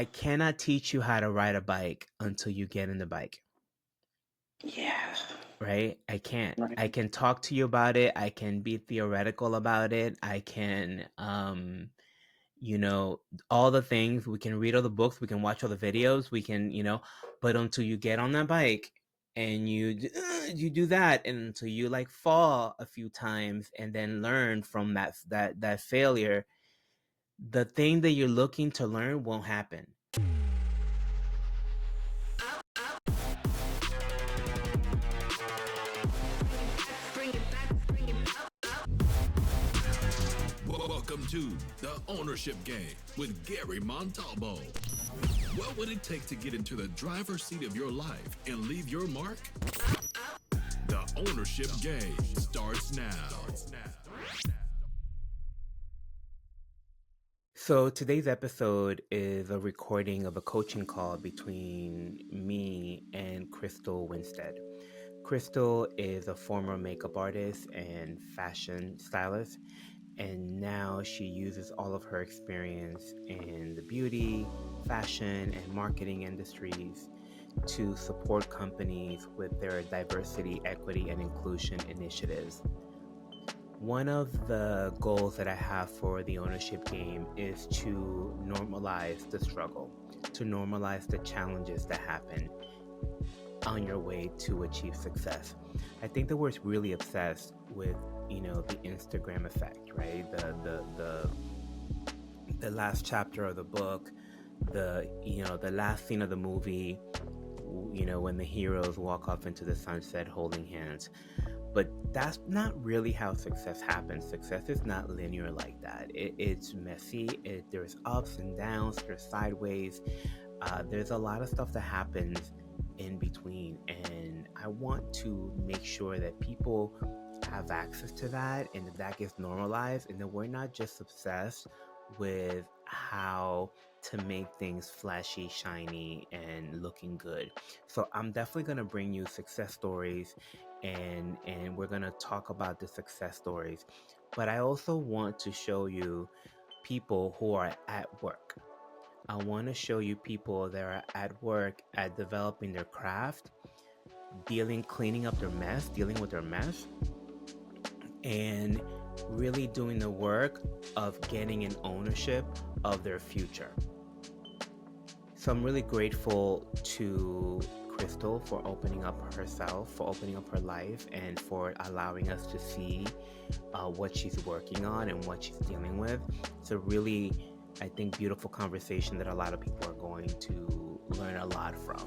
I cannot teach you how to ride a bike until you get in the bike, Yeah. right? I can't. Right. I can talk to you about it. I can be theoretical about it. I can, all the things. We can read all the books. We can watch all the videos. We can, but until you get on that bike and you do that, and until you like fall a few times and then learn from that failure, the thing that you're looking to learn won't happen. Welcome to The Ownership Game with Gary Montalvo. What would it take to get into the driver's seat of your life and leave your mark? The Ownership Game starts now. So today's episode is a recording of a coaching call between me and Crystal Winstead. Crystal is a former makeup artist and fashion stylist, and now she uses all of her experience in the beauty, fashion, and marketing industries to support companies with their diversity, equity, and inclusion initiatives. One of the goals that I have for the ownership game is to normalize the struggle, to normalize the challenges that happen on your way to achieve success. I think that we're really obsessed with, the Instagram effect, right? The last chapter of the book, the last scene of the movie, when the heroes walk off into the sunset holding hands. But that's not really how success happens. Success is not linear like that. It's messy. There's ups and downs. There's sideways. There's a lot of stuff that happens in between. And I want to make sure that people have access to that and that gets normalized, and that we're not just obsessed with how to make things flashy, shiny, and looking good. So I'm definitely going to bring you success stories, and we're going to talk about the success stories. But I also want to show you people who are at work. I want to show you people that are at work at developing their craft, cleaning up their mess, dealing with their mess, and really doing the work of getting an ownership of their future. So I'm really grateful to Crystal for opening up herself, for opening up her life, and for allowing us to see what she's working on and what she's dealing with. It's a really, I think, beautiful conversation that a lot of people are going to learn a lot from.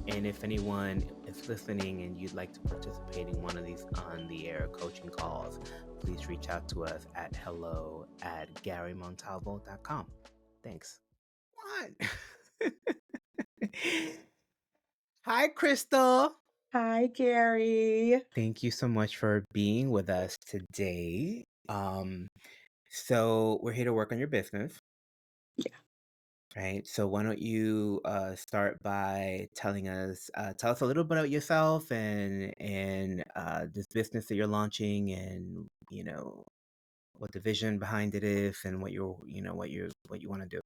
And if anyone is listening and you'd like to participate in one of these on-the-air coaching calls, please reach out to us at hello@GaryMontalvo.com. Thanks. What? Hi, Crystal. Hi, Gary. Thank you so much for being with us today. So we're here to work on your business. Yeah. Right. So why don't you start by tell us a little bit about yourself and this business that you're launching, and what the vision behind it is, and what you want to do.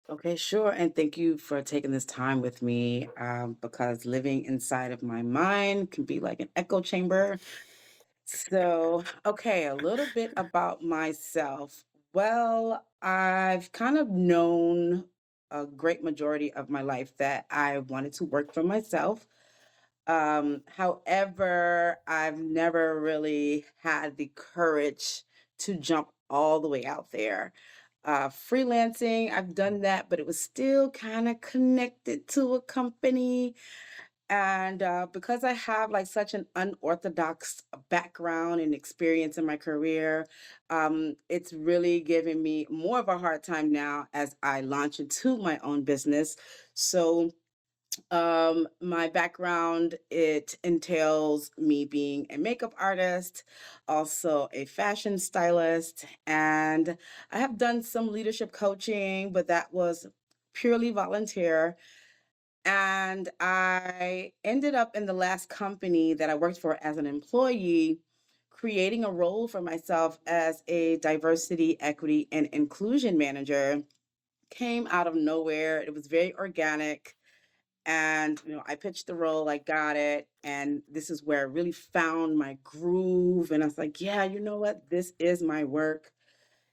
Okay, sure. And thank you for taking this time with me because living inside of my mind can be like an echo chamber. So, okay, a little bit about myself. Well, I've kind of known a great majority of my life that I wanted to work for myself. However, I've never really had the courage to jump all the way out there. Freelancing, I've done that, but it was still kind of connected to a company. And because I have like such an unorthodox background and experience in my career, it's really giving me more of a hard time now as I launch into my own business. So, my background, it entails me being a makeup artist, also a fashion stylist, and I have done some leadership coaching, but that was purely volunteer. And I ended up in the last company that I worked for as an employee, creating a role for myself as a diversity, equity, and inclusion manager. came out of nowhere. It was very organic. And, I pitched the role, I got it. And this is where I really found my groove. And I was like, yeah, you know what? This is my work.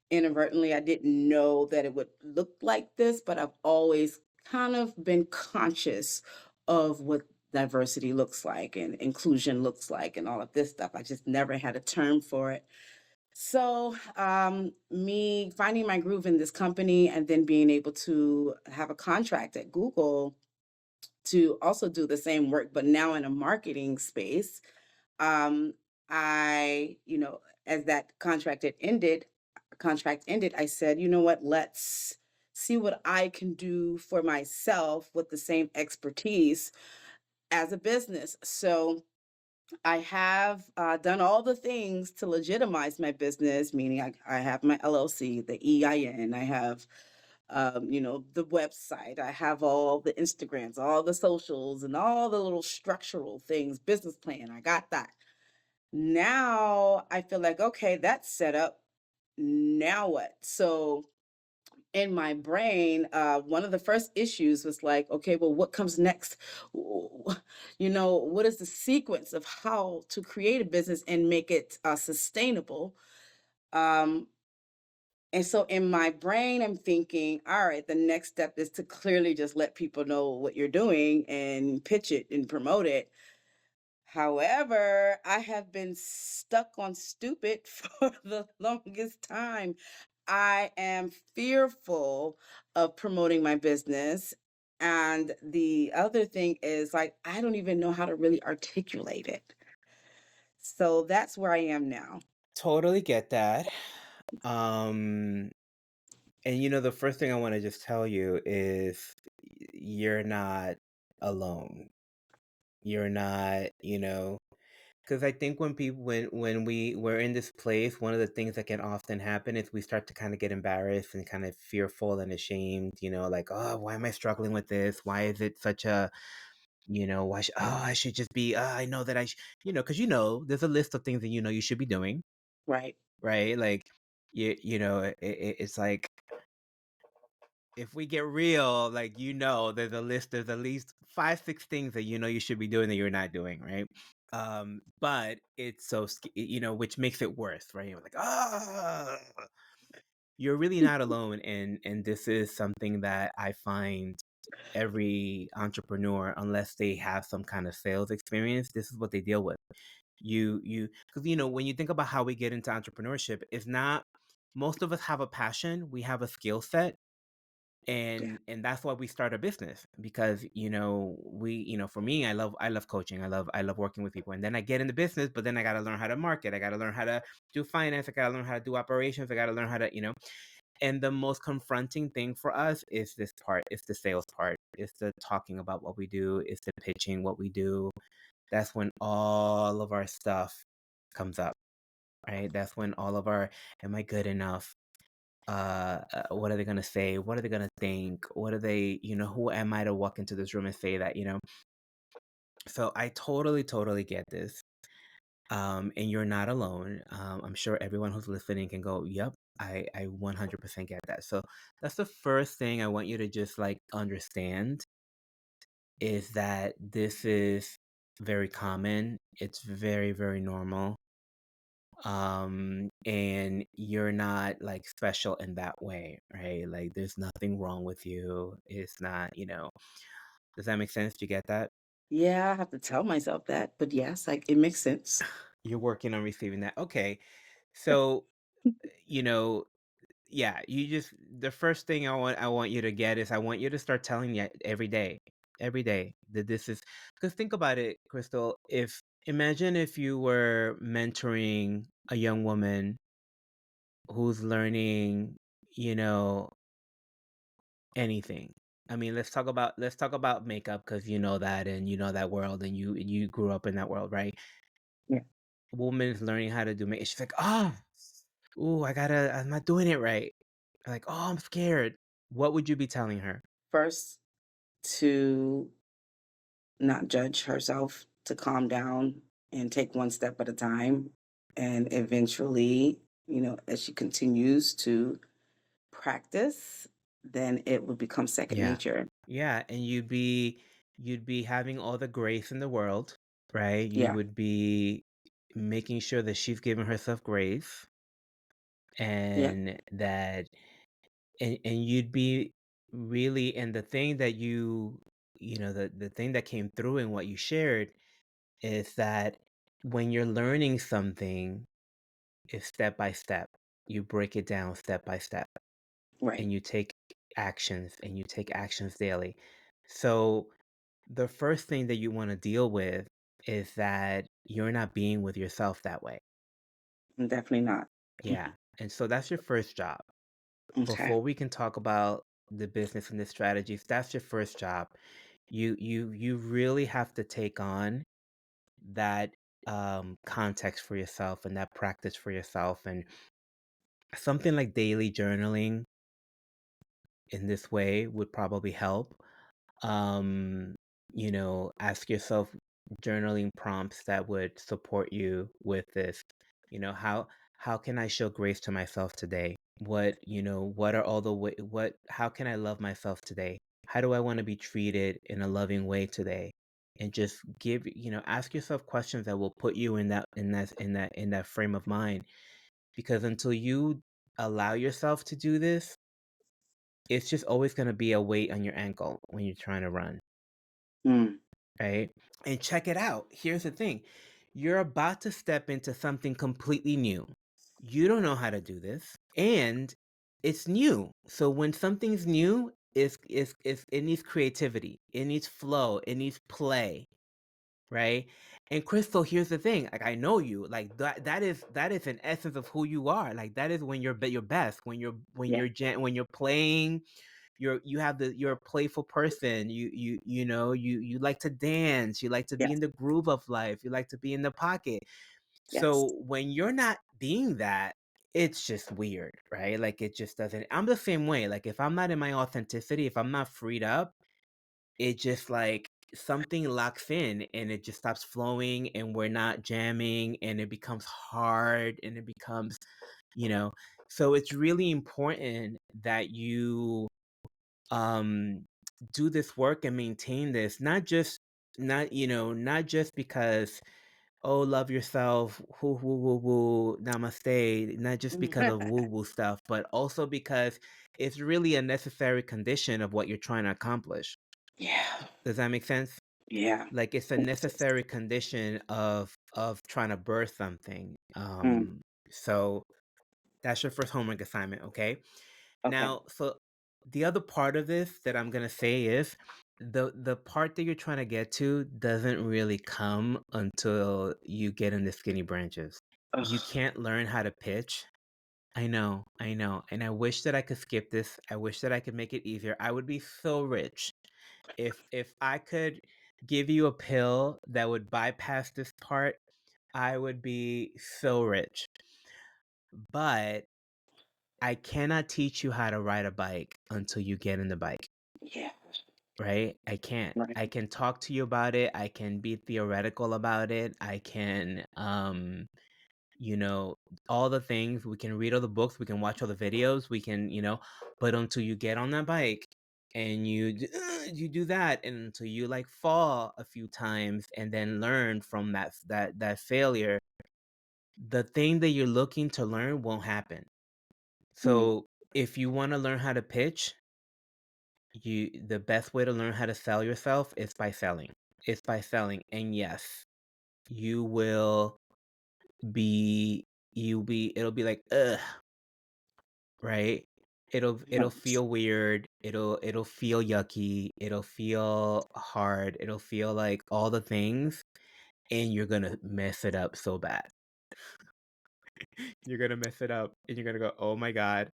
Inadvertently, I didn't know that it would look like this, but I've always kind of been conscious of what diversity looks like and inclusion looks like and all of this stuff. I just never had a term for it. So, me finding my groove in this company and then being able to have a contract at Google to also do the same work, but now in a marketing space. Um, as that contract ended, I said, you know what, let's see what I can do for myself with the same expertise as a business. So I have done all the things to legitimize my business, meaning I have my LLC, the EIN, I have the website. I have all the Instagrams, all the socials, and all the little structural things, business plan. I got that. Now I feel like, okay, that's set up. Now what? So in my brain, one of the first issues was like, okay, well, what comes next? What is the sequence of how to create a business and make it sustainable? Um, and so in my brain, I'm thinking, all right, the next step is to clearly just let people know what you're doing and pitch it and promote it. However, I have been stuck on stupid for the longest time. I am fearful of promoting my business. And the other thing is, like, I don't even know how to really articulate it. So that's where I am now. Totally get that. Um, and the first thing I want to just tell you is you're not alone. You're not, because I think when people we're in this place, one of the things that can often happen is we start to kind of get embarrassed and kind of fearful and ashamed, like, oh, why am I struggling with this? Why is it such a, I should just be, I know that because there's a list of things that you should be doing, Right. right? Like, it's like, if we get real, like, there's a list, there's at least 5, 6 things that you should be doing that you're not doing, right? But it's so, which makes it worse, right? You're like, you're really not alone. And this is something that I find every entrepreneur, unless they have some kind of sales experience, this is what they deal with. Because, when you think about how we get into entrepreneurship, it's not, most of us have a passion, we have a skill set, Yeah. and that's why we start a business, because for me, I love coaching, I love working with people, and then I get in the business, but then I got to learn how to market, I got to learn how to do finance, I got to learn how to do operations, I got to learn how to and the most confronting thing for us is this part, it's the sales part, it's the talking about what we do, it's the pitching what we do. That's when all of our stuff comes up, right? That's when all of our, am I good enough? What are they gonna say? What are they gonna think? What are they, who am I to walk into this room and say that, So I totally get this. And you're not alone. I'm sure everyone who's listening can go, yep, I 100% get that. So that's the first thing I want you to just like understand, is that this is very common. It's very, very normal. And you're not like special in that way, right? Like, there's nothing wrong with you. It's not, does that make sense? Do you get that? Yeah, I have to tell myself that. But yes, like it makes sense. You're working on receiving that. Okay. So, you know, yeah, you just, the first thing I want you to get is, I want you to start telling you every day that this is, because think about it, Crystal, if, imagine if you were mentoring a young woman who's learning, you know, anything. I mean, let's talk about makeup, because you know that, and you know that world, and you grew up in that world, right? Yeah. Woman is learning how to do makeup. She's like, oh, ooh, I'm not doing it right. Like, oh, I'm scared. What would you be telling her? First, to not judge herself, to calm down and take one step at a time. And eventually, as she continues to practice then it would become second Yeah. nature. Yeah, and you'd be having all the grace in the world, right? You Yeah, would be making sure that she's giving herself grace yeah, and that and you'd be really and the thing that you know the thing that came through in what you shared is that when you're learning something it's step by step. You break it down step by step right. and you take actions daily. So the first thing that you want to deal with is that you're not being with yourself that way. Definitely not. Yeah. And so that's your first job. Okay. Before we can talk about the business and the strategies, that's your first job. You really have to take on that context for yourself and that practice for yourself and something like daily journaling in this way would probably help. Um, ask yourself journaling prompts that would support you with this. How can I show grace to myself today? What are all the way how can I love myself today? How do I want to be treated in a loving way today? And just ask yourself questions that will put you in that frame of mind because until you allow yourself to do this, it's just always going to be a weight on your ankle when you're trying to run, Mm. right? And check it out. Here's the thing. You're about to step into something completely new. You don't know how to do this, and it's new. So when something's new, it needs creativity, it needs flow, it needs play, right? And Crystal, here's the thing. Like I know you. Like that is an essence of who you are. Like that is when you're your best. Yeah, When you're playing, you're a playful person. You like to dance. You like to be yes, in the groove of life. You like to be in the pocket. yes. So when you're not being that, it's just weird, right? Like it just doesn't. I'm the same way. Like if I'm not in my authenticity, if I'm not freed up, it just like something locks in and it just stops flowing and we're not jamming and it becomes hard and it becomes, you know. So it's really important that you um do this work and maintain this not just because oh love yourself whoo woo woo woo namaste not just because of woo woo stuff but also because it's really a necessary condition of what you're trying to accomplish. Yeah, Does that make sense? yeah. Like it's a necessary condition of trying to birth something. Mm. So that's your first homework assignment, okay? Okay. Now, so the other part of this that I'm gonna say is the part that you're trying to get to doesn't really come until you get in the skinny branches. You Ugh. can't learn how to pitch. I know, and I wish that I could skip this. I wish that I could make it easier. I would be so rich if I could give you a pill that would bypass this part. I would be so rich. But I cannot teach you how to ride a bike until you get in the bike, Yeah, right? I can't. right. I can talk to you about it. I can be theoretical about it. I can, you know, all the things. We can read all the books. We can watch all the videos. We can, but until you get on that bike and you do that, and until you like fall a few times and then learn from that failure, the thing that you're looking to learn won't happen. Mm. So if you want to learn how to pitch, the best way to learn how to sell yourself is by selling. It's by selling. And yes, you will be it'll be like ugh, right? It'll Right. feel weird. It'll feel yucky. It'll feel hard. It'll feel like all the things and you're gonna mess it up so bad. You're gonna mess it up and you're gonna go, oh my God.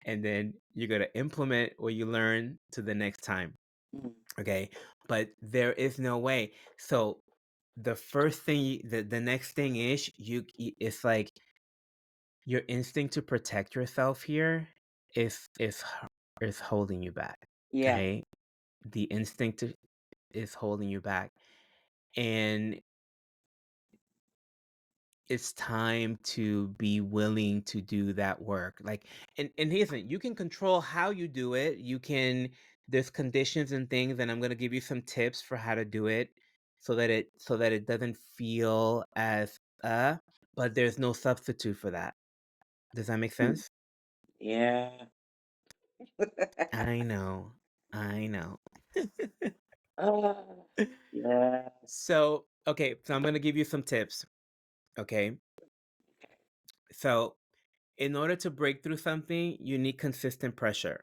And then you're gonna implement what you learn to the next time. Mm. Okay, but there is no way. So the first thing, the next thing is it's like your instinct to protect yourself here is holding you back. Yeah. Okay, the instinct is holding you back, and it's time to be willing to do that work. Like, and here's the thing, you can control how you do it. There's conditions and things, and I'm gonna give you some tips for how to do it so that it doesn't feel as but there's no substitute for that. Does that make Mm. sense? Yeah. I know. I know. Oh, yes. So, okay, so I'm gonna give you some tips. Okay. So, in order to break through something, you need consistent pressure.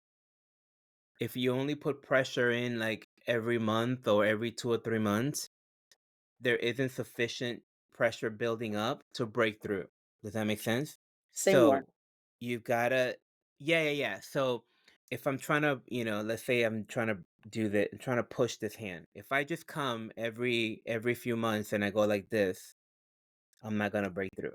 If you only put pressure in like every month or every 2 or 3 months, there isn't sufficient pressure building up to break through. Does that make sense? Say more. So you've gotta, yeah. So if I'm trying to, let's say I'm trying to do that, I'm trying to push this hand. If I just come every few months and I go like this, I'm not gonna break through.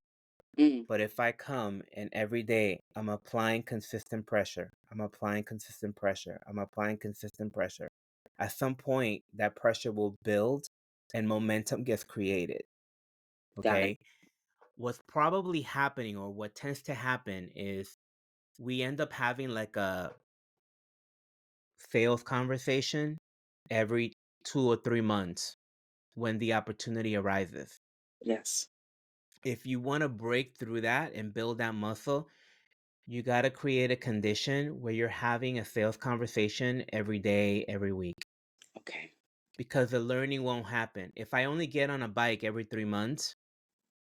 Mm, But if I come and every day I'm applying consistent pressure, I'm applying consistent pressure, I'm applying consistent pressure, at some point that pressure will build and momentum gets created. got it. Okay. What's probably happening, or what tends to happen, is we end up having like a sales conversation every 2 or 3 months when the opportunity arises. Yes. If you want to break through that and build that muscle, you got to create a condition where you're having a sales conversation every day, every week, Okay. because the learning won't happen. If I only get on a bike every 3 months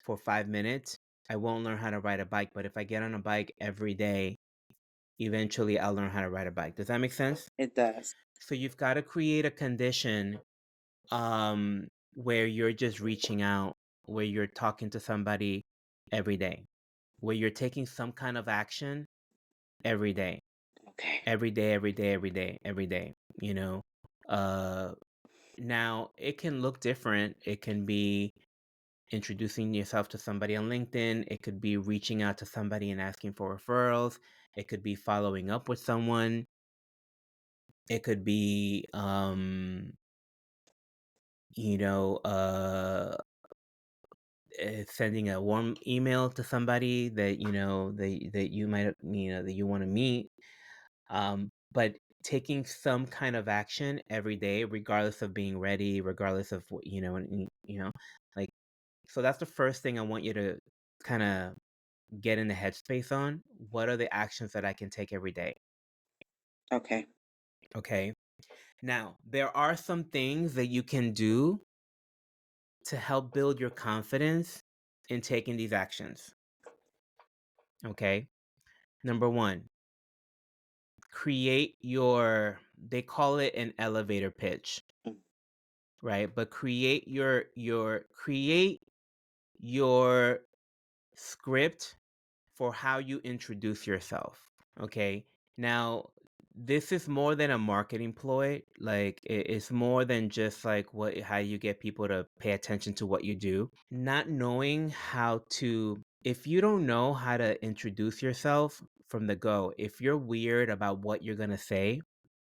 for 5 minutes, I won't learn how to ride a bike. But if I get on a bike every day, eventually I'll learn how to ride a bike. Does that make sense? It does. So you've got to create a condition where you're just reaching out, where you're talking to somebody every day, where you're taking some kind of action every day. Okay. Every day, every day, every day, every day, you know. Uh Now it can look different. It can be introducing yourself to somebody on LinkedIn. It could be reaching out to somebody and asking for referrals. It could be following up with someone. It could be you know, sending a warm email to somebody that that you might that you want to meet. But taking some kind of action every day, regardless of being ready, regardless of what like. So that's the first thing I want you to kind of get in the headspace on. What are the actions that I can take every day? Okay. Okay. Now, there are some things that you can do to help build your confidence in taking these actions. Okay. Number one, they call it an elevator pitch, Mm, right? But create your script for how you introduce yourself. Okay. Now, this is more than a marketing ploy. Like it's more than just like how you get people to pay attention to what you do. Not knowing how to, if you don't know how to introduce yourself from the go, if you're weird about what you're gonna say,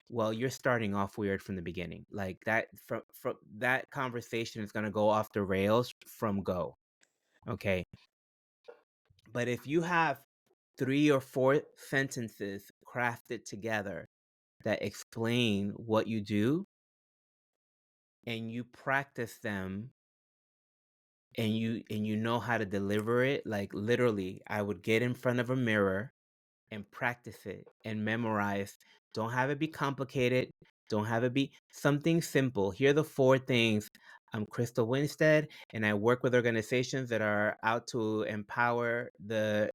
well, you're starting off weird from the beginning. Like that, from that conversation is gonna go off the rails from go. Okay. But if you have 3 or 4 sentences crafted together that explain what you do, and you practice them, and you know how to deliver it, like literally, I would get in front of a mirror and practice it and memorize. Don't have it be complicated. Don't have it be something simple. Here are the 4 things. I'm Crystal Winstead, and I work with organizations that are out to empower their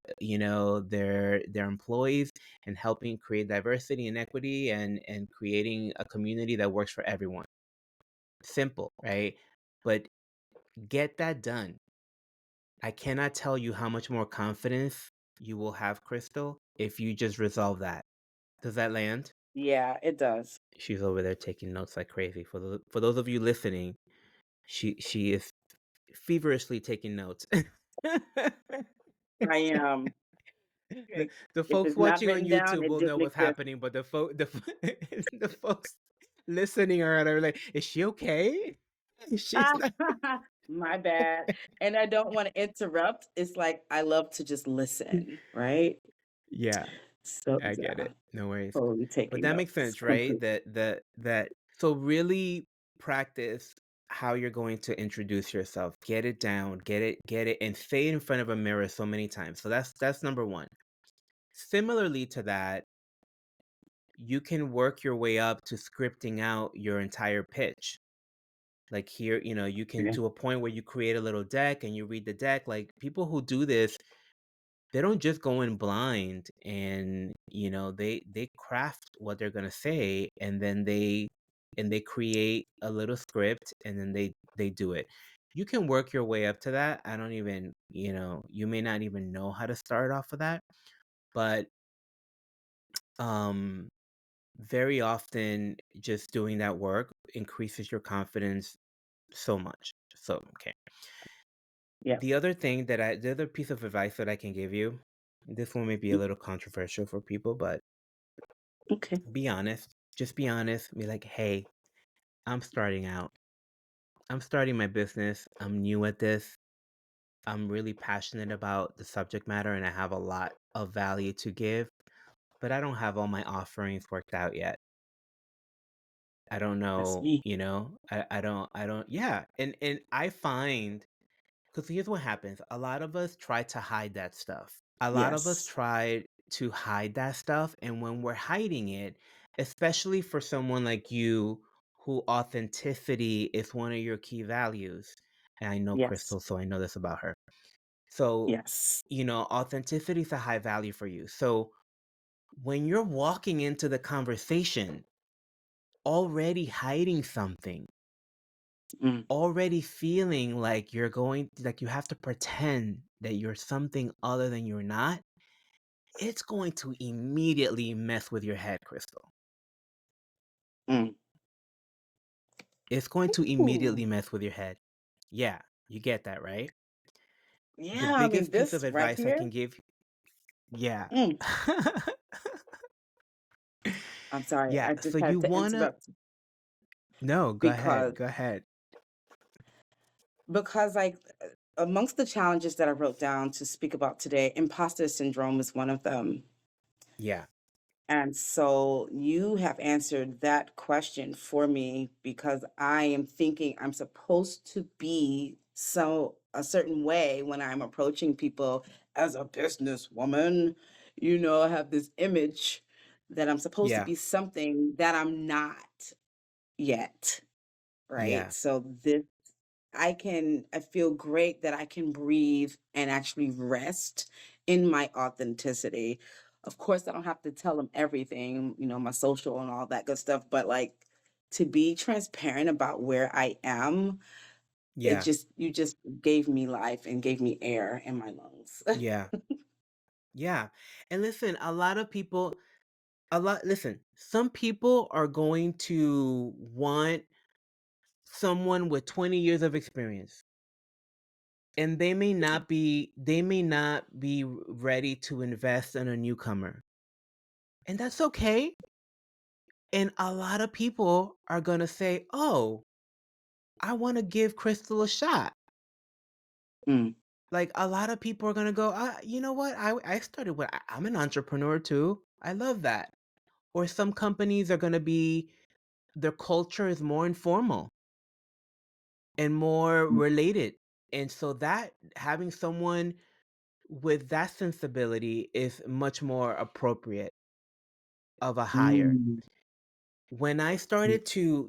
employees, and helping create diversity and equity, and creating a community that works for everyone. Simple, right? But get that done. I cannot tell you how much more confidence you will have, Crystal, if you just resolve that. Does that land? yeah, it does. She's over there taking notes like crazy. For those of you listening, she is feverishly taking notes. I am. the, Like, the if folks it's not watching on written down, YouTube it will just know what's exists. happening, but the folks listening are like, is she okay? She's not. My bad. And I don't want to interrupt. It's like I love to just listen, right? Yeah, So I get yeah, it. No worries. totally But taking that makes notes. sense, right? Complete. That so really practice how you're going to introduce yourself. Get it down, get it, and say it in front of a mirror so many times. So that's number one. Similarly to that, you can work your way up to scripting out your entire pitch. Like here, you can Yeah. to a point where you create a little deck and you read the deck. Like people who do this, they don't just go in blind, and they craft what they're gonna say, and then they create a little script, and then they do it. You can work your way up to that. I don't even, you may not even know how to start off of that, but um very often just doing that work increases your confidence so much. So, okay. Yeah. The other piece of advice that I can give you, this one may be a Mm, little controversial for people, but okay. be honest. Just be honest. Be like, hey, I'm starting out. I'm starting my business. I'm new at this. I'm really passionate about the subject matter and I have a lot of value to give, but I don't have all my offerings worked out yet. I don't That's know, me. I don't, yeah. And I find, because here's what happens. A lot of us try to hide that stuff. A lot of us Yes. try to hide that stuff. And when we're hiding it, especially for someone like you, who authenticity is one of your key values. And I know Yes. Crystal, so I know this about her. So, Yes. authenticity is a high value for you. So when you're walking into the conversation already hiding something, Mm, already feeling like like you have to pretend that you're something other than you're not, it's going to immediately mess with your head, Crystal. mm. It's going to Ooh. immediately mess with your head. Yeah, you get that, right? The Yeah, I mean biggest piece of this right advice I here. can give, yeah. Mm. I'm sorry. Yeah, I so just you had to want to interrupt No, go ahead. because Go ahead. like amongst the challenges that I wrote down to speak about today, imposter syndrome is one of them. Yeah. And so you have answered that question for me because I am thinking I'm supposed to be so a certain way when I'm approaching people as a businesswoman. I have this image that I'm supposed to Yeah. be something that I'm not yet, right? Yeah. So I feel great that I can breathe and actually rest in my authenticity. Of course, I don't have to tell them everything, my social and all that good stuff, but like to be transparent about where I am, Yeah. you just gave me life and gave me air in my lungs. Yeah. Yeah. And listen, listen, some people are going to want someone with 20 years of experience, and they may not be ready to invest in a newcomer, and that's okay. And a lot of people are going to say, oh, I want to give Crystal a shot. Mm, Like a lot of people are going to go, you know what, I started with I'm an entrepreneur too, I love that. Or some companies are going to be, their culture is more informal and more mm, related. And so that having someone with that sensibility is much more appropriate of a hire. mm, When I mm, started to,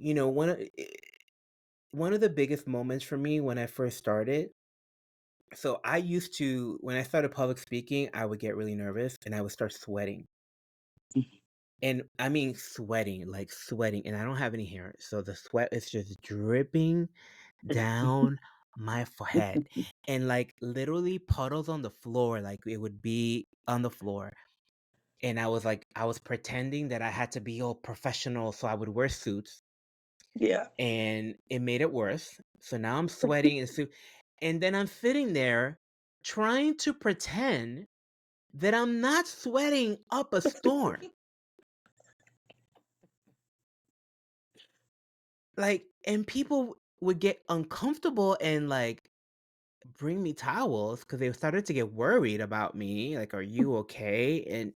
one of the biggest moments for me when I first started, so I used to, when I started public speaking, I would get really nervous and I would start sweating. mm. And I mean sweating, like sweating, and I don't have any hair. So the sweat is just dripping down my forehead, and like literally puddles on the floor, like it would be on the floor. And I was pretending that I had to be all professional, so I would wear suits, Yeah. and it made it worse. So now I'm sweating in a suit, and then I'm sitting there trying to pretend that I'm not sweating up a storm. Like, and people would get uncomfortable and, like, bring me towels because they started to get worried about me, like, "Are you okay?" And,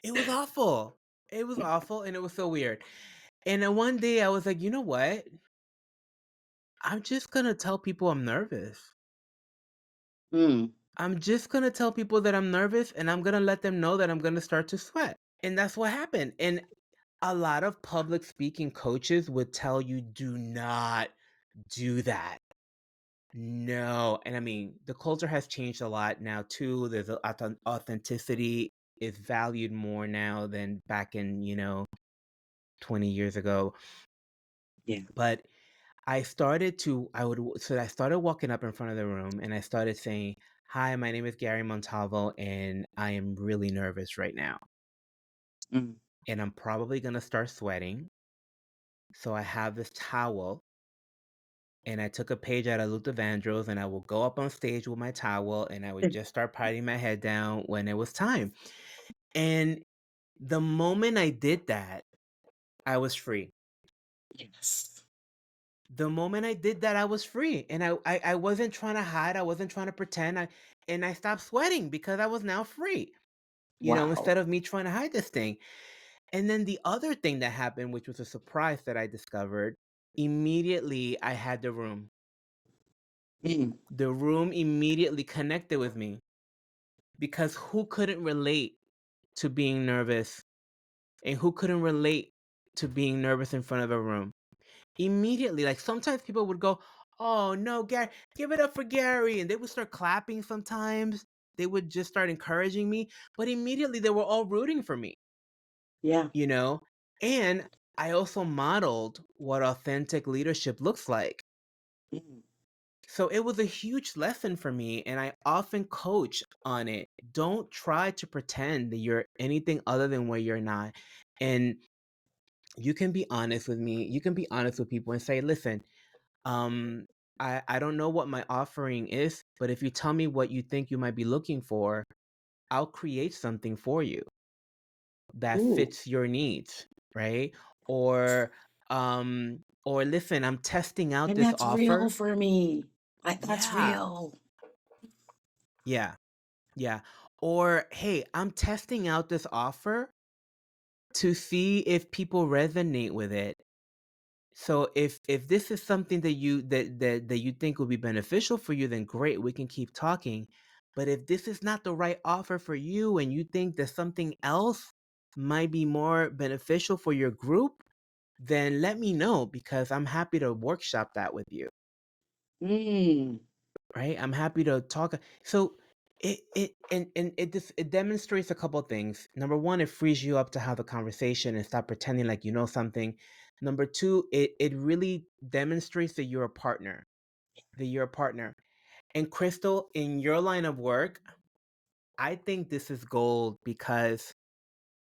it was awful. It was awful, and it was so weird. And then one day I was like, "You know what? I'm just gonna tell people I'm nervous. Mm. I'm just gonna tell people that I'm nervous, and I'm gonna let them know that I'm gonna start to sweat." And that's what happened. And a lot of public speaking coaches would tell you, "Do not do that. No." And I mean, the culture has changed a lot now too. There's authenticity is valued more now than back in, 20 years ago. Yeah. But I started walking up in front of the room and I started saying, "Hi, my name is Gary Montalvo and I am really nervous right now. Mm. And I'm probably going to start sweating. So I have this towel and I took a page out of Luther Vandross and I will go up on stage with my towel and I would just start patting my head down when it was time." And the moment I did that, I was free. Yes. The moment I did that, I was free, and I wasn't trying to hide, I wasn't trying to pretend, I stopped sweating because I was now free, Wow. instead of me trying to hide this thing. And then the other thing that happened, which was a surprise that I discovered, immediately I had the room. Mm. The room immediately connected with me because who couldn't relate to being nervous, and who couldn't relate to being nervous in front of a room? Immediately, like, sometimes people would go, "Oh, no, Gary, give it up for Gary," and they would start clapping sometimes. They would just start encouraging me, but immediately they were all rooting for me, Yeah. you know? And I also modeled what authentic leadership looks like. Mm. So it was a huge lesson for me, and I often coach on it. Don't try to pretend that you're anything other than what you're not. And you can be honest with me. You can be honest with people and say, "Listen, Um, I don't know what my offering is, but if you tell me what you think you might be looking for, I'll create something for you that Ooh. fits your needs, right? Or listen, I'm testing out And this that's real offer." for me. Like, that's Yeah. real. Yeah. Yeah. Or, "Hey, I'm testing out this offer to see if people resonate with it. So if this is something that you think will be beneficial for you, then great, we can keep talking. But if this is not the right offer for you and you think that something else might be more beneficial for your group, then let me know because I'm happy to workshop that with you." Mm. Right? I'm happy to talk. So it demonstrates a couple things. Number one, it frees you up to have a conversation and stop pretending like you know something. Number two, it really demonstrates that you're a partner. That you're a partner. And Crystal, in your line of work, I think this is gold because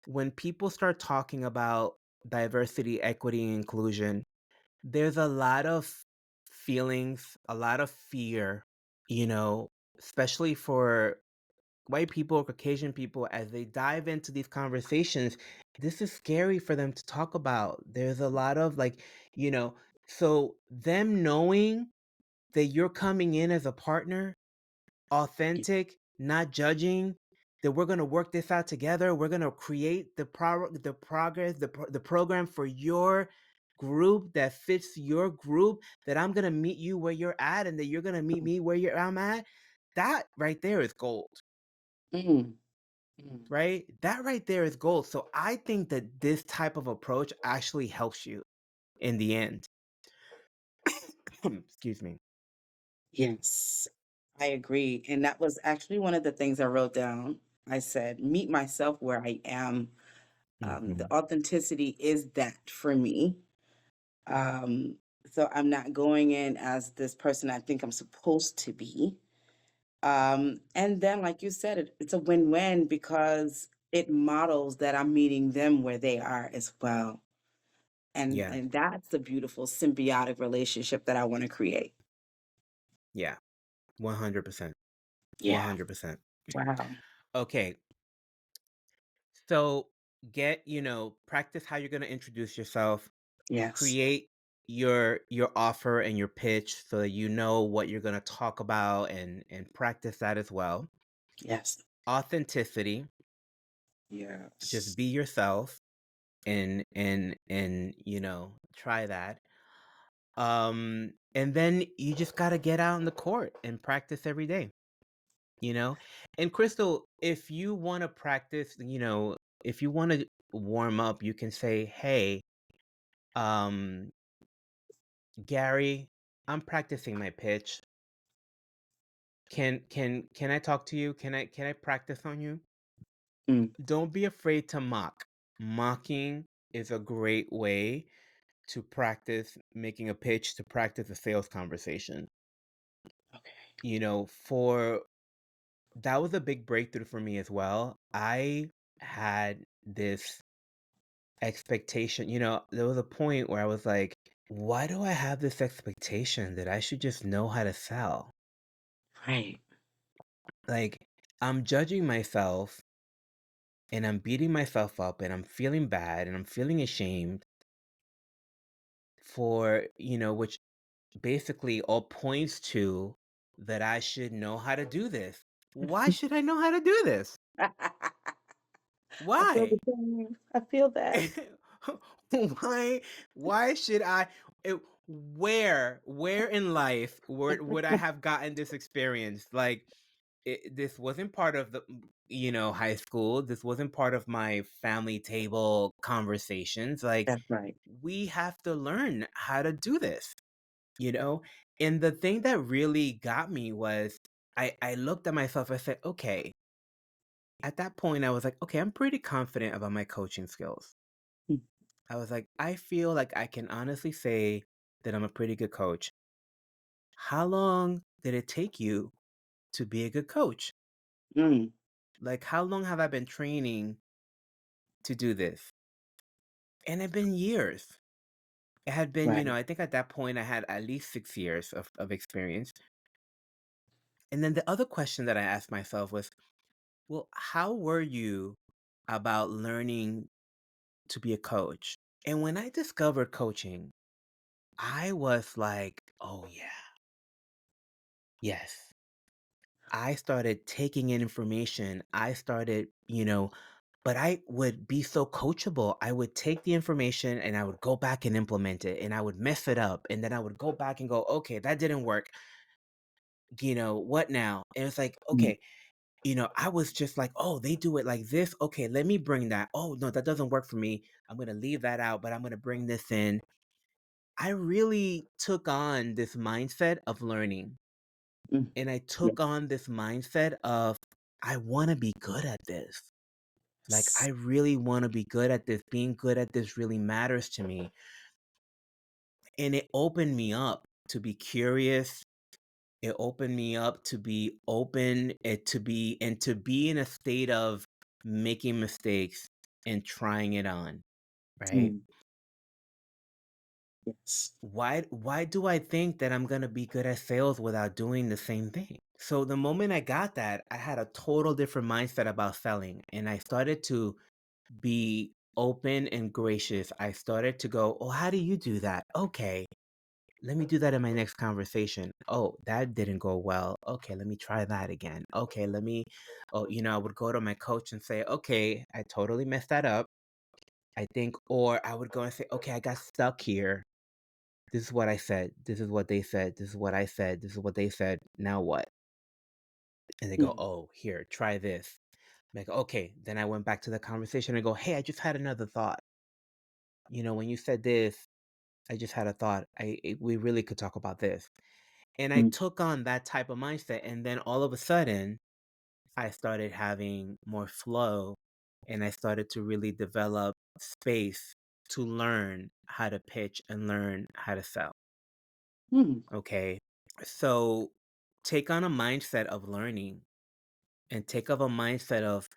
when people start talking about diversity, equity, and inclusion, there's a lot of feelings, a lot of fear, you know, especially for white people, Caucasian people, as they dive into these conversations. This is scary for them to talk about. There's a lot of like, you know, so them knowing that you're coming in as a partner, authentic, not judging, that we're going to work this out together. We're going to create the progress, the program for your group that fits your group, that I'm going to meet you where you're at and that you're going to meet me where I'm at. That right there is gold, Mm. Mm. right? That right there is gold. So I think that this type of approach actually helps you in the end. Excuse me. Yes, I agree. And that was actually one of the things I wrote down. I said, meet myself where I am. The Mhm. authenticity is that for me. Um, so I'm not going in as this person I think I'm supposed to be. And then, like you said, it's a win-win because it models that I'm meeting them where they are as well. Yeah. And that's the beautiful symbiotic relationship that I want to create. Yeah. 100%. Yeah. 100%. Wow. Okay. So practice how you're going to introduce yourself, Yes. create your offer and your pitch so that you know what you're going to talk about and practice that as well. Yes. Authenticity, just Yes. be yourself and try that. And then you just got to get out in the court and practice every day, you know? And Crystal, if you want to practice, if you want to warm up, you can say, "Hey, um Gary, I'm practicing my pitch. Can I talk to you? Can I practice on you?" Mm, Don't be afraid to mock. Mocking is a great way to practice making a pitch, to practice a sales conversation. okay. For that was a big breakthrough for me as well. I had this expectation, there was a point where I was like, why do I have this expectation that I should just know how to sell? Right. Like, I'm judging myself and I'm beating myself up and I'm feeling bad and I'm feeling ashamed for, which basically all points to that I should know how to do this. Why should I know how to do this? I feel Why? the same. I feel that. why why should I where in life would I have gotten this experience? Like, this wasn't part of the high school. This wasn't part of my family table conversations. Like, That's right. we have to learn how to do this, you know? And the thing that really got me was I looked at myself, I said, okay, at that point I was like, okay, I'm pretty confident about my coaching skills. Mm, I was like, I feel like I can honestly say that I'm a pretty good coach. How long did it take you to be a good coach? mm, Like, how long have I been training to do this? And it's been years. It had been, right. I think at that point I had at least 6 years of experience. And then the other question that I asked myself was, well, how were you about learning to be a coach? And when I discovered coaching, I was like, oh, yeah, yes. I started taking in information. I started, but I would be so coachable. I would take the information and I would go back and implement it and I would mess it up. And then I would go back and go, okay, that didn't work. What now? And it's like, Mm, okay, I was just like, oh, they do it like this. Okay, let me bring that. Oh, no, that doesn't work for me. I'm going to leave that out, but I'm going to bring this in. I really took on this mindset of learning. mm. And I Yes. took on this mindset of, I want to be good at this. Like, I really want to be good at this. Being good at this really matters to me. And it opened me up to be curious. It opened me up to be open, to be in a state of making mistakes and trying it on, right? Mm, yes. Why do I think that I'm gonna be good at sales without doing the same thing? So the moment I got that, I had a total different mindset about selling, and I started to be open and gracious. I started to go, "Oh, how do you do that? Okay, let me do that in my next conversation. Oh, that didn't go well. Okay, let me try that again. Okay, I would go to my coach and say, okay, I totally messed that up, I think. Or I would go and say, okay, I got stuck here. This is what I said. This is what they said. This is what I said. This is what they said. Now what?" And they go, Mm, "Oh, here, try this." I'm like, okay. Then I went back to the conversation and go, "Hey, I just had another thought. When you said this, I just had a thought. We really could talk about this." And I mm, took on that type of mindset. And then all of a sudden, I started having more flow and I started to really develop space to learn how to pitch and learn how to sell. mm, Okay. So take on a mindset of learning and take up a mindset of,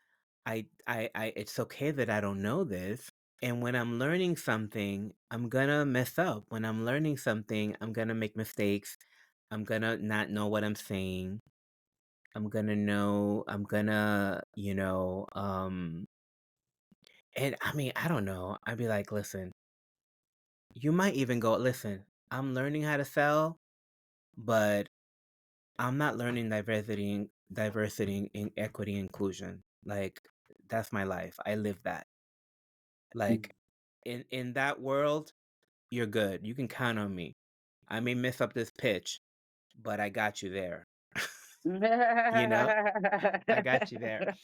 it's okay that I don't know this. And when I'm learning something, I'm gonna mess up. When I'm learning something, I'm gonna make mistakes. I'm gonna not know what I'm saying. I'm gonna, and I mean, I don't know. I'd be like, listen, you might even go, listen, I'm learning how to sell, but I'm not learning diversity and equity inclusion. Like, that's my life. I live that. Like, in that world, you're good. You can count on me. I may mess up this pitch, but I got you there. You know? I got you there.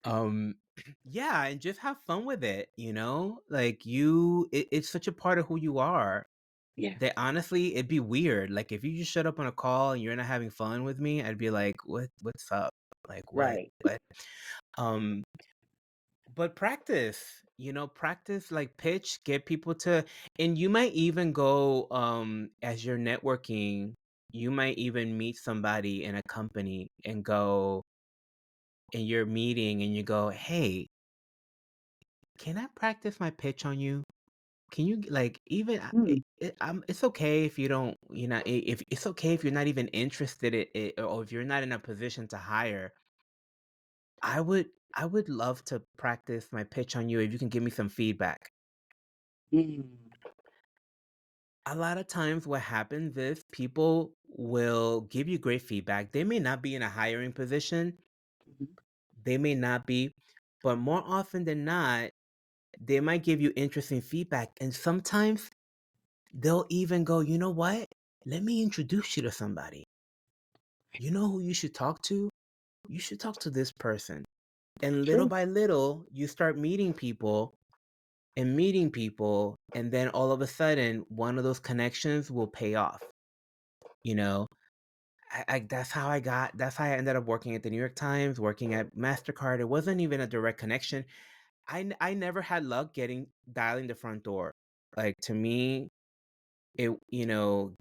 Um yeah, and just have fun with it, you know? Like it's such a part of who you are Yeah, that honestly it'd be weird. Like if you just showed up on a call and you're not having fun with me, I'd be like, what's up? Like right. what? Um but practice, practice like pitch, get people to, and you might even go as you're networking, you might even meet somebody in a company and go in your meeting and you go, "Hey, can I practice my pitch on you? Can you like even Mm, it's okay if you don't, if it's okay if you're not even interested in it or if you're not in a position to hire. I would love to practice my pitch on you if you can give me some feedback." mm, A lot of times what happens is people will give you great feedback. They may not be in a hiring position, mhm, they may not be, but more often than not, they might give you interesting feedback. And sometimes they'll even go, you know what? Let me introduce you to somebody. You know who you should talk to? You should talk to this person. And little true. by little, you start meeting people and meeting people. And then all of a sudden, one of those connections will pay off. You know, that's how I ended up working at the New York Times, working at MasterCard. It wasn't even a direct connection. I never had luck dialing the front door. Like to me,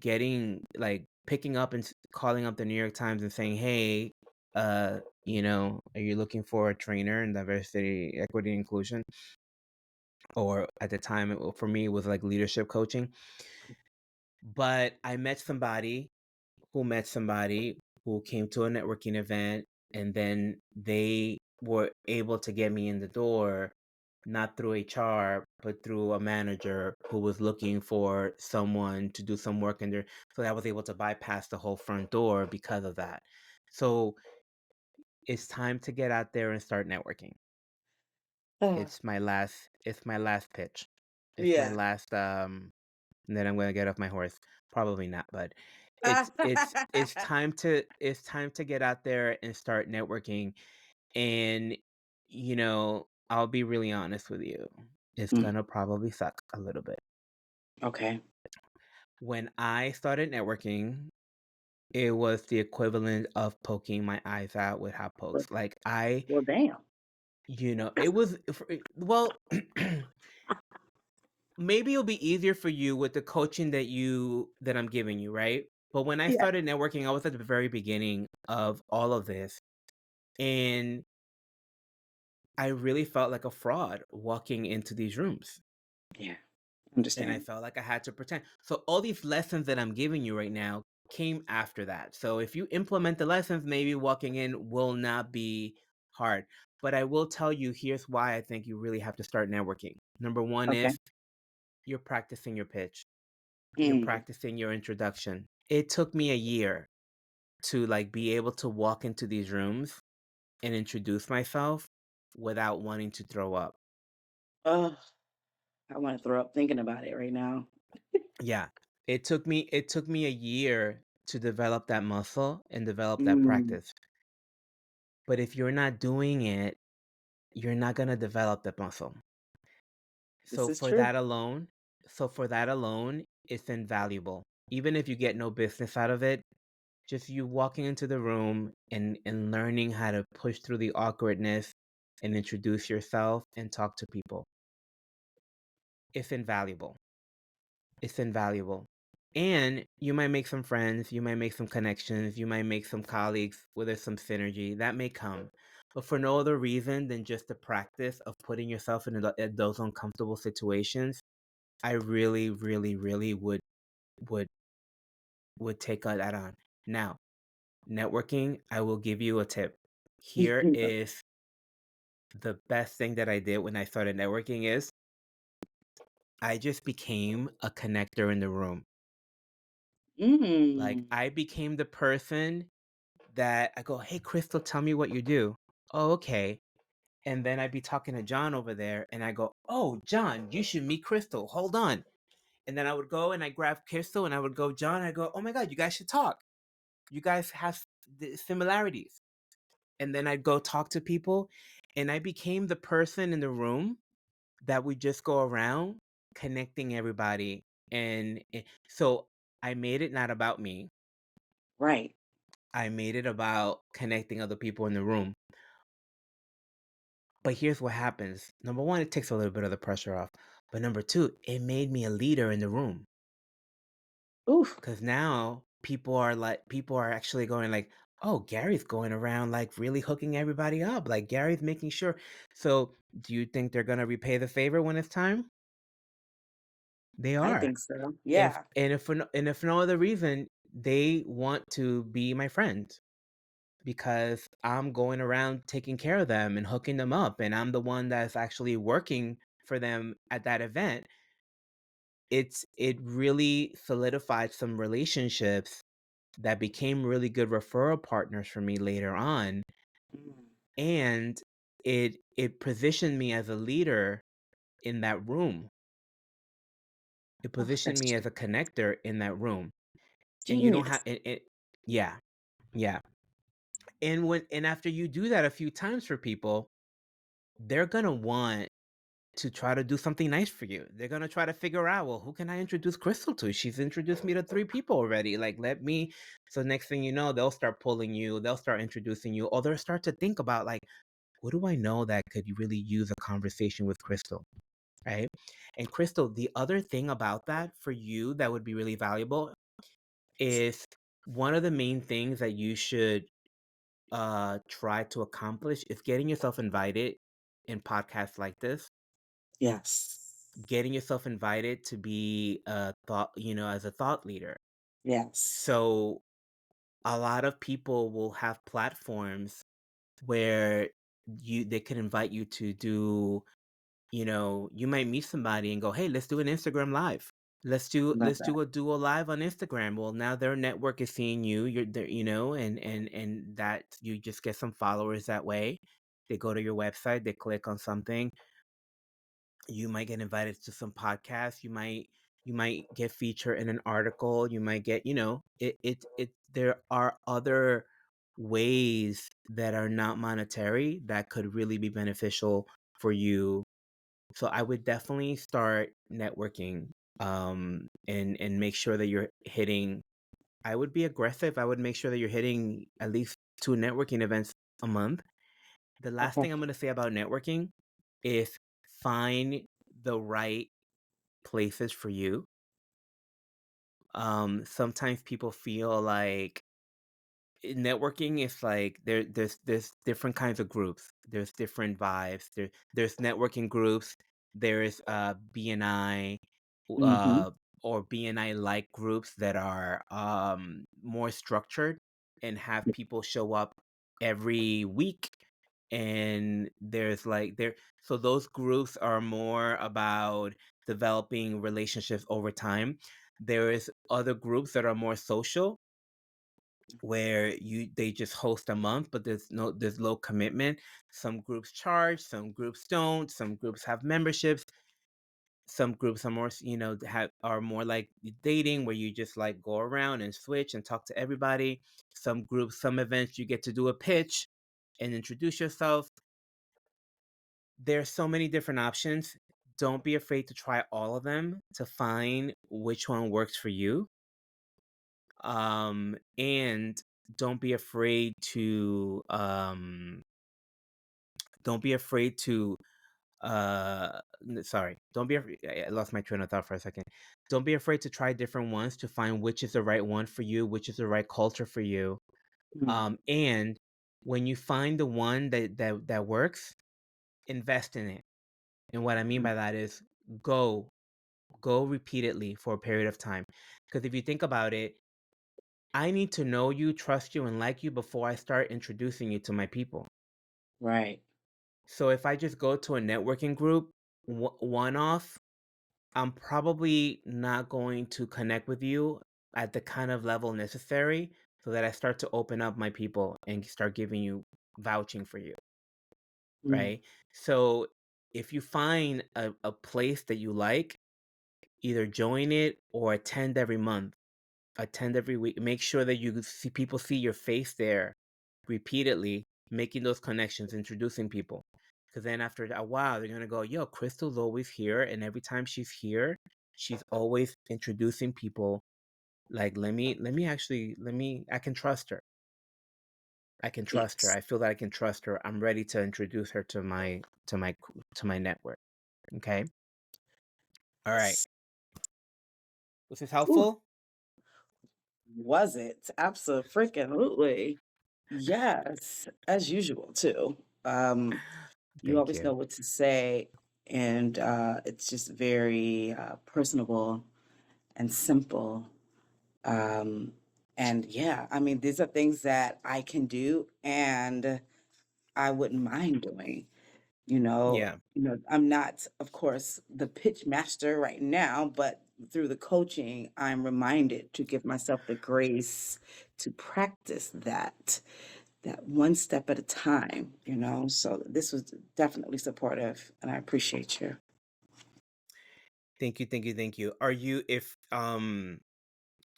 getting like picking up and calling up the New York Times and saying, "Hey, are you looking for a trainer in diversity, equity, inclusion?" Or at the time, for me, it was like leadership coaching. But I met somebody who came to a networking event, and then they were able to get me in the door, not through HR, but through a manager who was looking for someone to do some work in there. So I was able to bypass the whole front door because of that. So it's time to get out there and start networking. Ah, It's my last pitch. It's my yeah. last and then I'm gonna get off my horse. Probably not, but it's time to get out there and start networking. And I'll be really honest with you. It's Mm, gonna probably suck a little bit. okay. When I started networking, it was the equivalent of poking my eyes out with hot Well, pokes. Like well, damn. it was well. Maybe it'll be easier for you with the coaching that I'm giving you, right? But when I Yeah, started networking, I was at the very beginning of all of this, and I really felt like a fraud walking into these rooms. yeah. And I Understand. felt like I had to pretend. So all these lessons that I'm giving you right now came after that. So if you implement the lessons, maybe walking in will not be hard. But I will tell you, here's why I think you really have to start networking. Number one Okay. is you're practicing your pitch. You're Mm, practicing your introduction. It took me a year to like be able to walk into these rooms and introduce myself without wanting to throw up. oh, I want to throw up thinking about it right now. Yeah. It took me a year to develop that muscle and develop that Mm, practice. But if you're not doing it, you're not going to develop that muscle. this So is for true. that alone, it's invaluable. Even if you get no business out of it, just you walking into the room and learning how to push through the awkwardness and introduce yourself and talk to people. It's invaluable. It's invaluable. And you might make some friends, you might make some connections, you might make some colleagues where there's some synergy. That may come. But for no other reason than just the practice of putting yourself in those uncomfortable situations, I really, really, really would take that on. Now, networking, I will give you a tip. Here is the best thing that I did when I started networking is I just became a connector in the room. Like, Mm. I became the person that I go, "Hey, Crystal, tell me what you do." "Oh, okay." And then I'd be talking to John over there, and I go, "Oh, John, you should meet Crystal. Hold on." And then I would go and I grab Crystal, and I would go, John, I go, "Oh my God, you guys should talk. You guys have the similarities." And then I'd go talk to people, and I became the person in the room that would just go around connecting everybody. And so I made it not about me. Right. I made it about connecting other people in the room. But here's what happens. Number one, it takes a little bit of the pressure off. But number two, it made me a leader in the room. Oof. Because now people are actually going like, oh, Gary's going around like really hooking everybody up. Like Gary's making sure. So do you think they're gonna repay the favor when it's time? They I are. think so. If Yeah. and if for no, and if for no other reason, they want to be my friend because I'm going around taking care of them and hooking them up, and I'm the one that's actually working for them at that event. It really solidified some relationships that became really good referral partners for me later on, Mm. and it positioned me as a leader in that room. It Oh, positioned that's me as a connector in that room. And you don't have genius. it. Yeah, yeah. And after you do that a few times for people, they're gonna want to try to do something nice for you. They're gonna try to figure out, well, who can I introduce Crystal to? She's introduced me to 3 people already. Like, let me. So next thing you know, they'll start pulling you. They'll start introducing you, or they'll start to think about like, what do I know that could really use a conversation with Crystal, right? And Crystal, the other thing about that for you that would be really valuable is one of the main things that you should try to accomplish is getting yourself invited in podcasts like this, Yes. getting yourself invited to be a thought, as a thought leader. Yes. So a lot of people will have platforms where they can invite you to do, you might meet somebody and go, "Hey, let's do an Instagram live. Love Let's that. do a duo live on Instagram." Well, now their network is seeing you. You're there, and that you just get some followers that way. They go to your website, they click on something. You might get invited to some podcasts. You might get featured in an article. You might get, it there are other ways that are not monetary that could really be beneficial for you. So I would definitely start networking, and make sure that you're hitting. I would be aggressive. I would make sure that you're hitting at least 2 networking events a month. The last Okay. thing I'm going to say about networking is find the right places for you. Sometimes people feel like networking is like there's different kinds of groups. There's different vibes. There's networking groups. There's BNI, Mm-hmm. uh or BNI like groups that are more structured and have people show up every week. And there's like there so those groups are more about developing relationships over time. There is other groups that are more social, where they just host a month, but there's low commitment. Some groups charge, some groups don't, some groups have memberships, some groups are more are more like dating, where you just like go around and switch and talk to everybody. Some events you get to do a pitch and introduce yourself. There's so many different options. Don't be afraid to try all of them to find which one works for you. And don't be afraid to don't be afraid to sorry, don't be afraid. I lost my train of thought for a second. Don't be afraid to try different ones to find which is the right one for you, which is the right culture for you. Mm. And when you find the one that works, invest in it. And what I mean by that is go go repeatedly for a period of time. Because if you think about it, I need to know you, trust you, and like you before I start introducing you to my people. Right. So if I just go to a networking group one off, I'm probably not going to connect with you at the kind of level necessary so that I start to open up my people and start giving you vouching for you, Mm. right? So if you find a place that you like, either join it or attend every month, attend every week. Make sure that you see people see your face there repeatedly, making those connections, introducing people. Because then after a while, they're gonna go, "Yo, Crystal's always here," and every time she's here, she's always introducing people. Like, I can trust her. I can trust her. Yes. I feel that I can trust her. I'm ready to introduce her to my network. Okay. All right. Was this Ooh, helpful? was it? Absolutely. Yes, as usual too. You Thank always you. know what to say, and it's just very personable and simple. Um, and yeah, I mean, these are things that I can do and I wouldn't mind doing. Yeah. I'm not, of course, the pitch master right now, but through the coaching, I'm reminded to give myself the grace to practice that one step at a time. So this was definitely supportive, and I appreciate you. Thank you. Thank you. Thank you. Are you if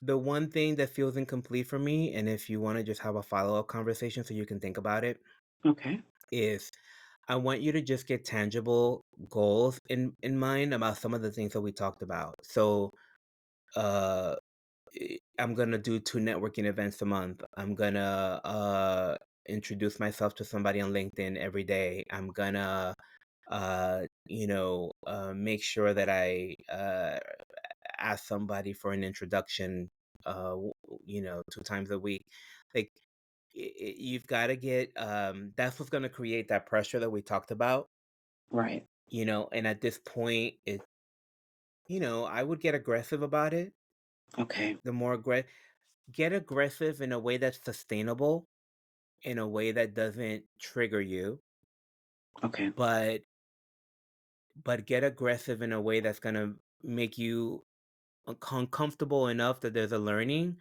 the one thing that feels incomplete for me, and if you want to just have a follow-up conversation so you can think about it, Okay. is I want you to just get tangible goals in mind about some of the things that we talked about. So, uh, I'm gonna do 2 networking events a month. I'm gonna introduce myself to somebody on LinkedIn every day. I'm gonna make sure that I ask somebody for an introduction 2 times a week. Like you've got to get that's what's going to create that pressure that we talked about, Right. and at this point I would get aggressive about it. Okay. The more get aggressive in a way that's sustainable, in a way that doesn't trigger you, Okay. but get aggressive in a way that's going to make you uncomfortable enough that there's a learning,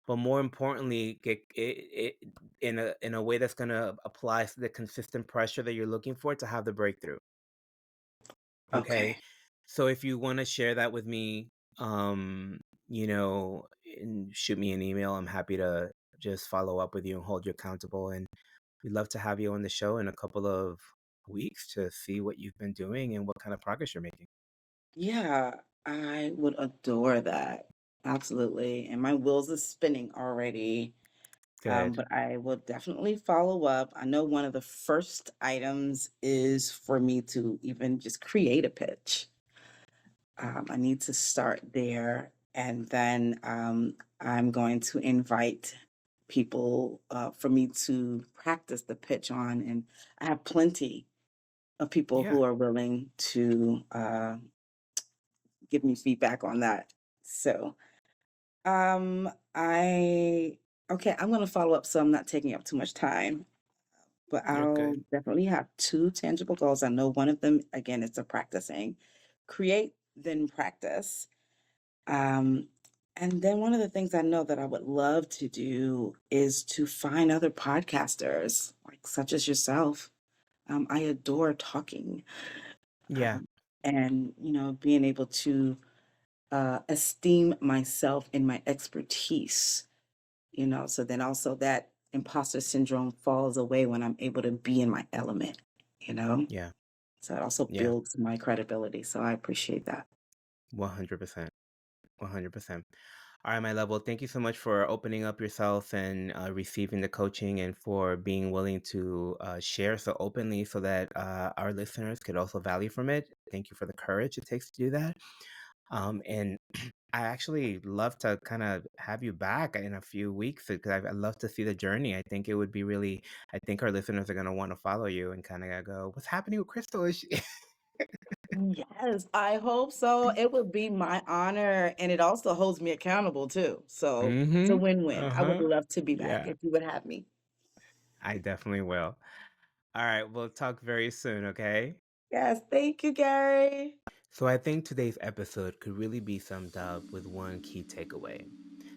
but more importantly, get it in a way that's gonna apply the consistent pressure that you're looking for to have the breakthrough. Okay, Okay. so if you want to share that with me, and shoot me an email. I'm happy to just follow up with you and hold you accountable. And we'd love to have you on the show in a couple of weeks to see what you've been doing and what kind of progress you're making. Yeah, I would adore that. Absolutely. And my wheels are spinning already. Good. But I will definitely follow up. I know one of the first items is for me to even just create a pitch. I need to start there. And then I'm going to invite people for me to practice the pitch on. And I have plenty of people Yeah. who are willing to give me feedback on that. So, I okay, I'm gonna follow up so I'm not taking up too much time, but You're I'll good. definitely have two tangible goals. I know one of them, again, is the practicing. Create, then practice. Um, and then one of the things I know that I would love to do is to find other podcasters, like such as yourself. I adore talking, Yeah. um, and being able to esteem myself and my expertise. So then also that imposter syndrome falls away when I'm able to be in my element, you know? Yeah. So it also Yeah. builds my credibility. So I appreciate that. 100%. 100%. All right, my level. Thank you so much for opening up yourself and receiving the coaching and for being willing to share so openly so that our listeners could also value from it. Thank you for the courage it takes to do that. And I actually love to kind of have you back in a few weeks because I'd love to see the journey. I think it would be really, I think our listeners are going to want to follow you and kind of go, what's happening with Crystal? Is she? Yes, I hope so. It would be my honor. And it also holds me accountable too. So it's a Mm-hmm. win-win. I would Uh-huh. love to be back Yeah, if you would have me. I definitely will. All right, we'll talk very soon, okay? Yes, thank you, Gary. So I think today's episode could really be summed up with one key takeaway.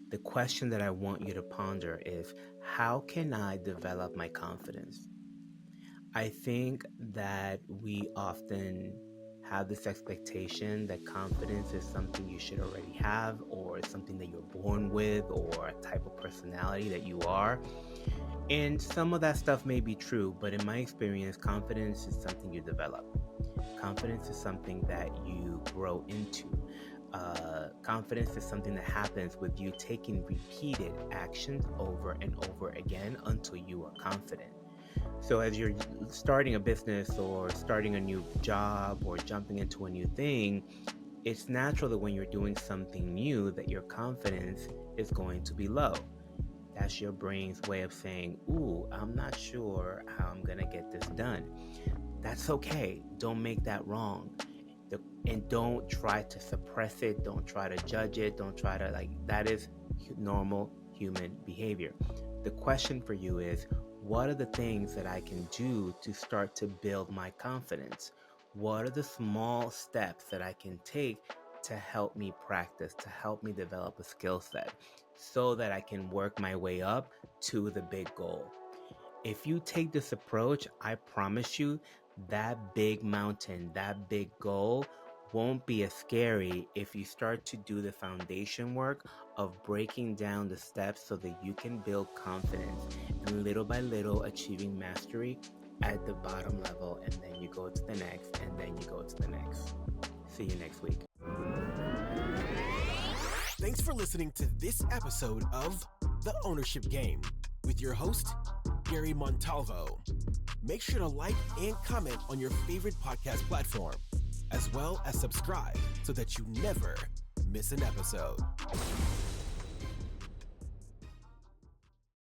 The question that I want you to ponder is, how can I develop my confidence? I think that we often have this expectation that confidence is something you should already have, or something that you're born with, or a type of personality that you are. And some of that stuff may be true, but in my experience, confidence is something you develop. Confidence is something that you grow into. Confidence is something that happens with you taking repeated actions over and over again until you are confident. So as you're starting a business or starting a new job or jumping into a new thing, it's natural that when you're doing something new that your confidence is going to be low. That's your brain's way of saying, ooh, I'm not sure how I'm going to get this done. That's okay. Don't make that wrong. And don't try to suppress it. Don't try to judge it. Don't try to, that is normal human behavior. The question for you is, what are the things that I can do to start to build my confidence? What are the small steps that I can take to help me practice, to help me develop a skill set so that I can work my way up to the big goal? If you take this approach, I promise you that big mountain, that big goal won't be as scary if you start to do the foundation work of breaking down the steps so that you can build confidence and little by little achieving mastery at the bottom level, and then you go to the next, and then you go to the next. See you next week. Thanks for listening to this episode of The Ownership Game with your host, Gary Montalvo. Make sure to like and comment on your favorite podcast platform, as well as subscribe so that you never miss an episode.